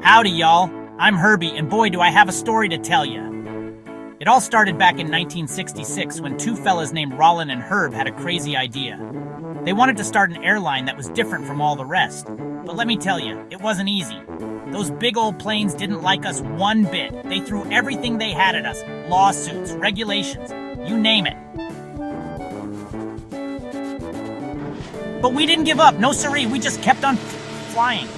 Howdy, y'all. I'm Herbie, and boy, do I have a story to tell you. It all started back in 1966 when two fellas named Rollin and Herb had a crazy idea. They wanted to start an airline that was different from all the rest. But let me tell you, it wasn't easy. Those big old planes didn't like us one bit. They threw everything they had at us. Lawsuits, regulations, you name it. But we didn't give up. No siree, we just kept on flying.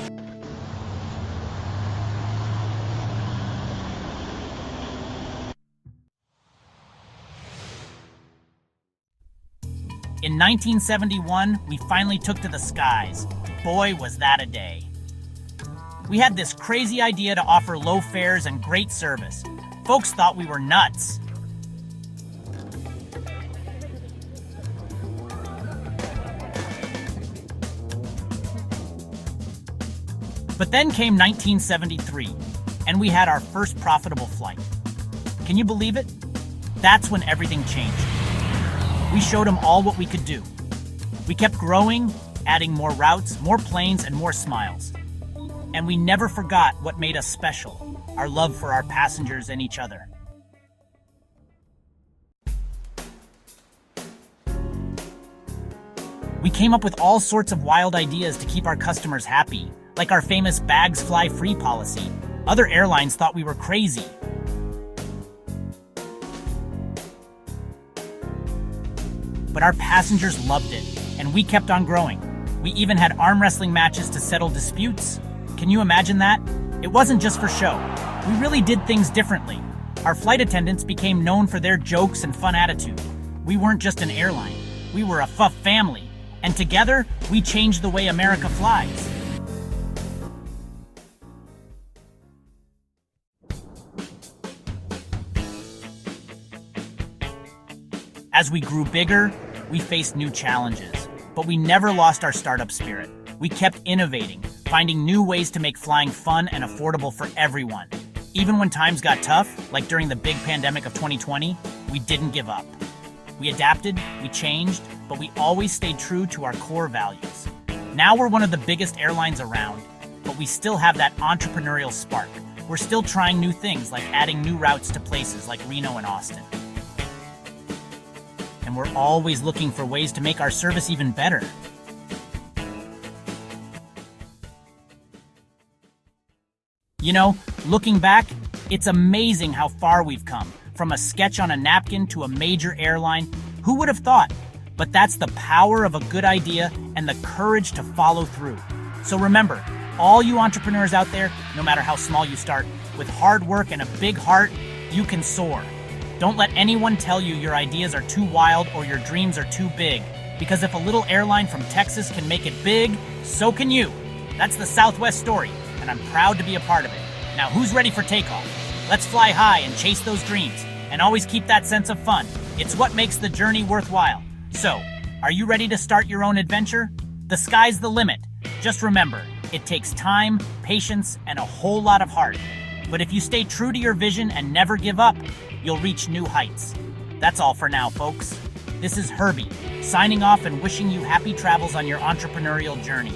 In 1971, we finally took to the skies. Boy, was that a day. We had this crazy idea to offer low fares and great service. Folks thought we were nuts. But then came 1973, and we had our first profitable flight. Can you believe it? That's when everything changed. We showed them all what we could do. We kept growing, adding more routes, more planes, and more smiles. And we never forgot what made us special, our love for our passengers and each other. We came up with all sorts of wild ideas to keep our customers happy, like our famous bags fly free policy. Other airlines thought we were crazy. But our passengers loved it, and we kept on growing. We even had arm wrestling matches to settle disputes. Can you imagine that? It wasn't just for show. We really did things differently. Our flight attendants became known for their jokes and fun attitude. We weren't just an airline. We were a family. And together, we changed the way America flies. As we grew bigger, we faced new challenges, but we never lost our startup spirit. We kept innovating, finding new ways to make flying fun and affordable for everyone. Even when times got tough, like during the big pandemic of 2020, we didn't give up. We adapted, we changed, but we always stayed true to our core values. Now we're one of the biggest airlines around, but we still have that entrepreneurial spark. We're still trying new things, like adding new routes to places like Reno and Austin. And we're always looking for ways to make our service even better. You know, looking back, it's amazing how far we've come. From a sketch on a napkin to a major airline, who would have thought? But that's the power of a good idea and the courage to follow through. So remember, all you entrepreneurs out there, no matter how small you start, with hard work and a big heart, you can soar. Don't let anyone tell you your ideas are too wild or your dreams are too big. Because if a little airline from Texas can make it big, so can you. That's the Southwest story, and I'm proud to be a part of it. Now who's ready for takeoff? Let's fly high and chase those dreams, and always keep that sense of fun. It's what makes the journey worthwhile. So, are you ready to start your own adventure? The sky's the limit. Just remember, it takes time, patience, and a whole lot of heart. But if you stay true to your vision and never give up, you'll reach new heights. That's all for now, folks. This is Herbie, signing off and wishing you happy travels on your entrepreneurial journey.